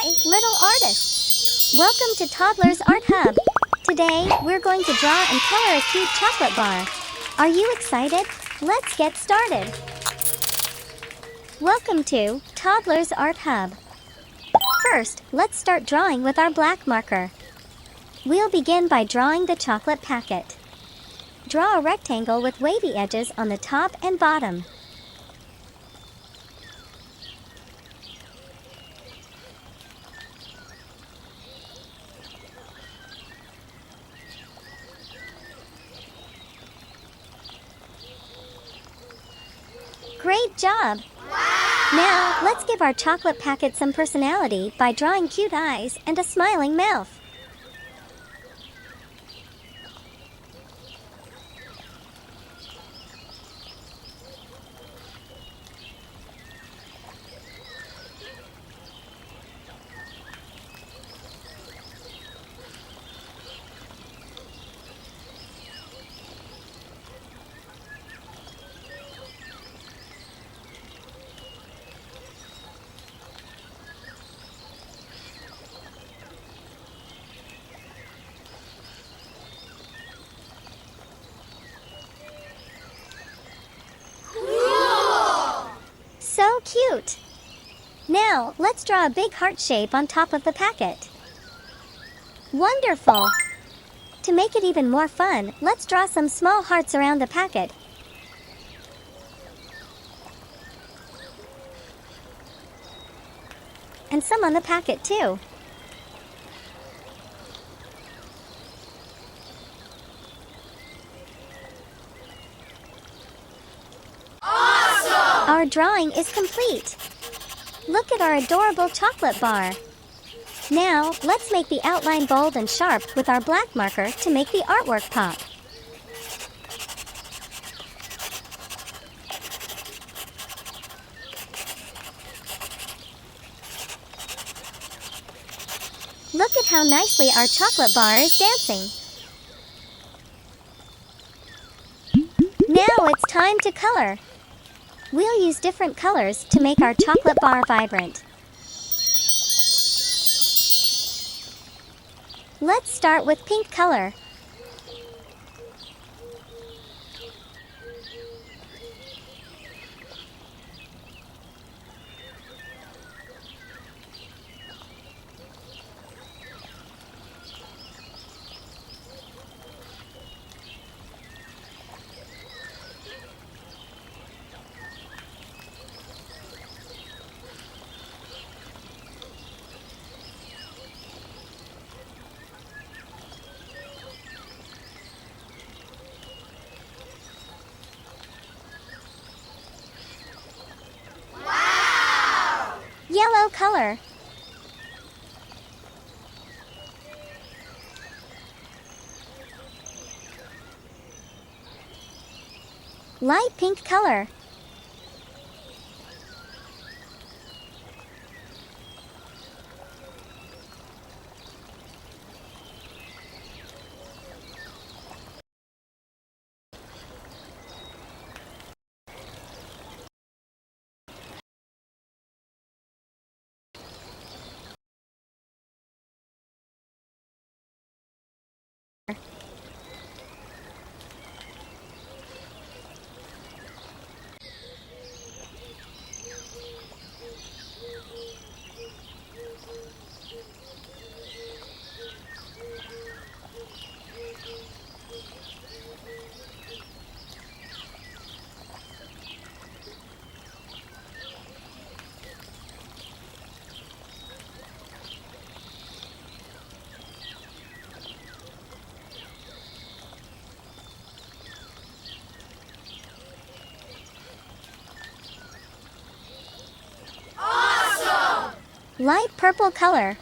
Hi, little artists! Welcome to Toddlers Art Hub. Today, we're going to draw and color a cute chocolate bar. Are you excited? Let's get started. Welcome to Toddlers Art Hub. First, let's start drawing with our black marker. We'll begin by drawing the chocolate packet. Draw a rectangle with wavy edges on the top and bottom. Great job! Wow! Now, let's give our chocolate packet some personality by drawing cute eyes and a smiling mouth. So cute! Now, let's draw a big heart shape on top of the packet. Wonderful! To make it even more fun, let's draw some small hearts around the packet. And some on the packet too. Our drawing is complete. Look at our adorable chocolate bar. Now, let's make the outline bold and sharp with our black marker to make the artwork pop. Look at how nicely our chocolate bar is dancing. Now it's time to color. We'll use different colors to make our chocolate bar vibrant. Let's start with pink color. Yellow color. Light pink color. Light purple color.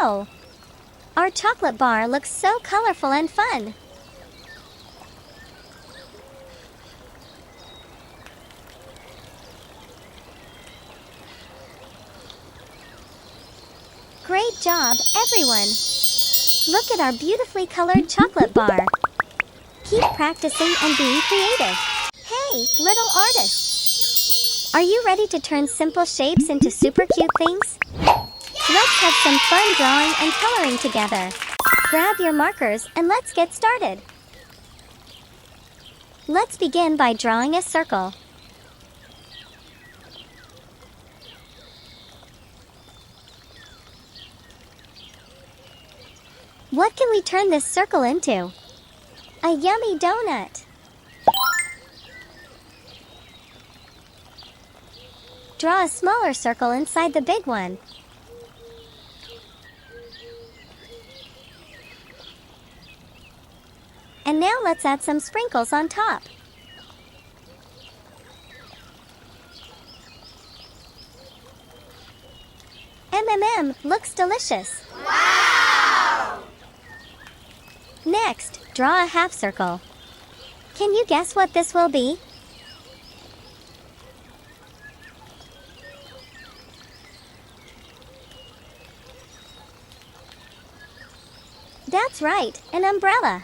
Whoa! Our chocolate bar looks so colorful and fun. Great job, everyone! Look at our beautifully colored chocolate bar. Keep practicing and being creative. Hey, little artists! Are you ready to turn simple shapes into super cute things? Let's have some fun drawing and coloring together. Grab your markers and let's get started. Let's begin by drawing a circle. What can we turn this circle into? A yummy donut. Draw a smaller circle inside the big one. And now let's add some sprinkles on top. Looks delicious. Wow! Next, draw a half circle. Can you guess what this will be? That's right, an umbrella.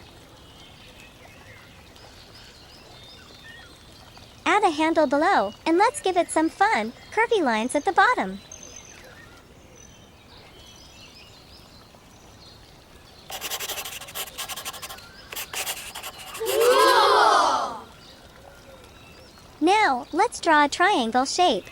Add a handle below, and let's give it some fun, curvy lines at the bottom. Cool! Now, let's draw a triangle shape.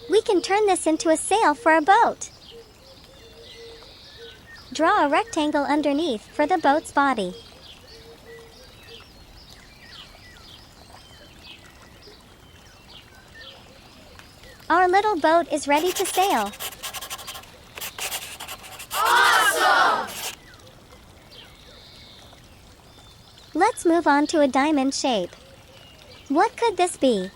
We can turn this into a sail for a boat. Draw a rectangle underneath for the boat's body. Our little boat is ready to sail. Awesome! Let's move on to a diamond shape. What could this be?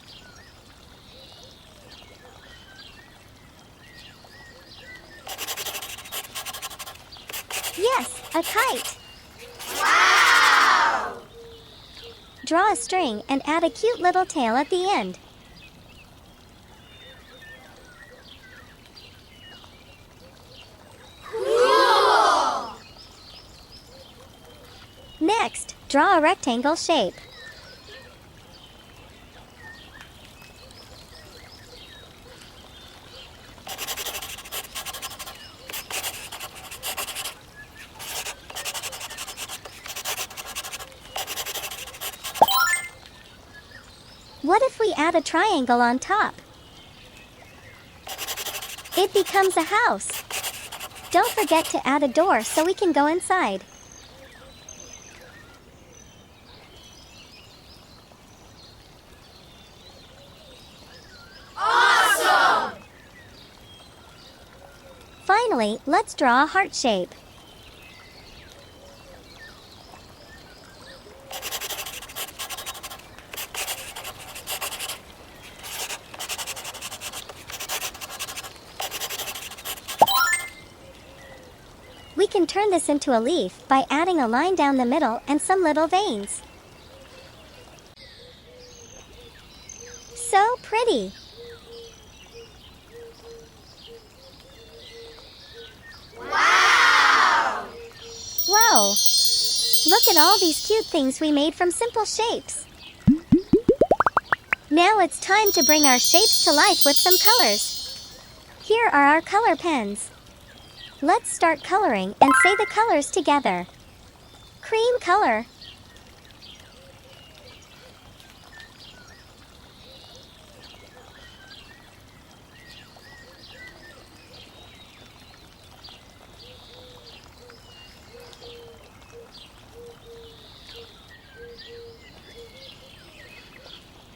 Yes, a kite. Wow! Draw a string and add a cute little tail at the end. Cool! Next, draw a rectangle shape. What if we add a triangle on top? It becomes a house. Don't forget to add a door so we can go inside. Awesome! Finally, let's draw a heart shape. We can turn this into a leaf by adding a line down the middle and some little veins. So pretty! Wow! Whoa! Look at all these cute things we made from simple shapes. Now it's time to bring our shapes to life with some colors. Here are our color pens. Let's start coloring and say the colors together. Cream color.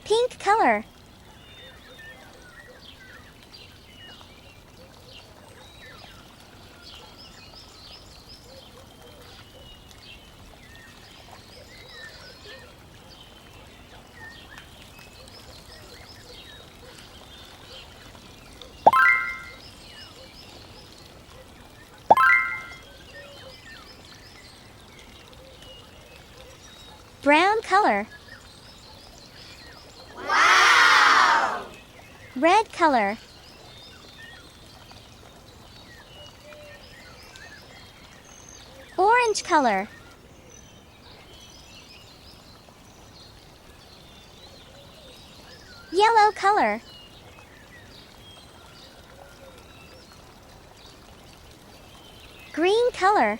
Pink color. color. Wow! Red color. Orange color. Yellow color. Green color.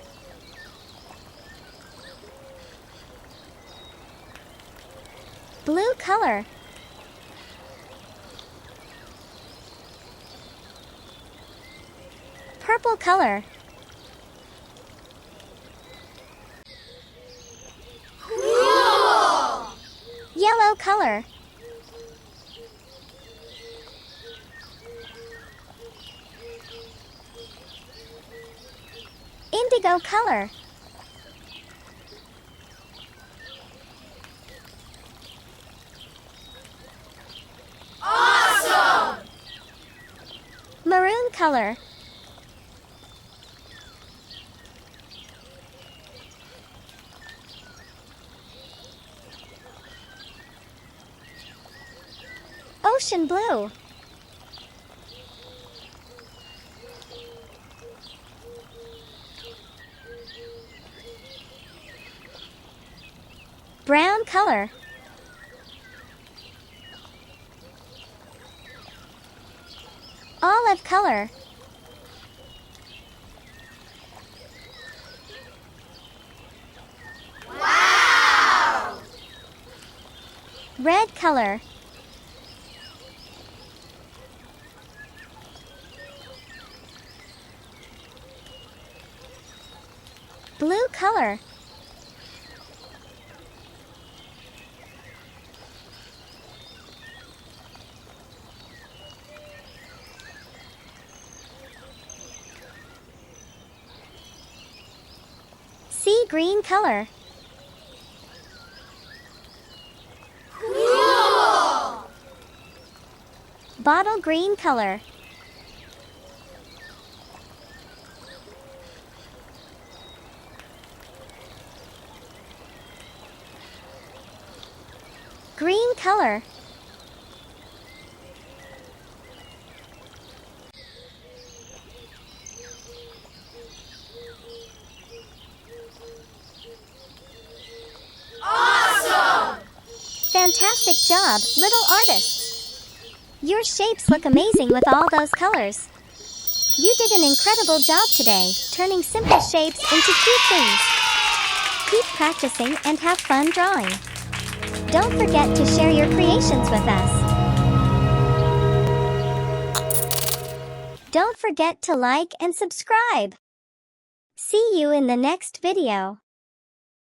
Blue color. Purple color. Cool! Yellow color. Indigo color. Awesome! Maroon color. Ocean blue. Brown color. Olive color. Wow! Red color. Blue color. Sea green color. Cool! Bottle green color. Green color. Awesome! Fantastic job, little artists! Your shapes look amazing with all those colors. You did an incredible job today, turning simple shapes into cute things. Keep practicing and have fun drawing. Don't forget to share your creations with us. Don't forget to like and subscribe. See you in the next video.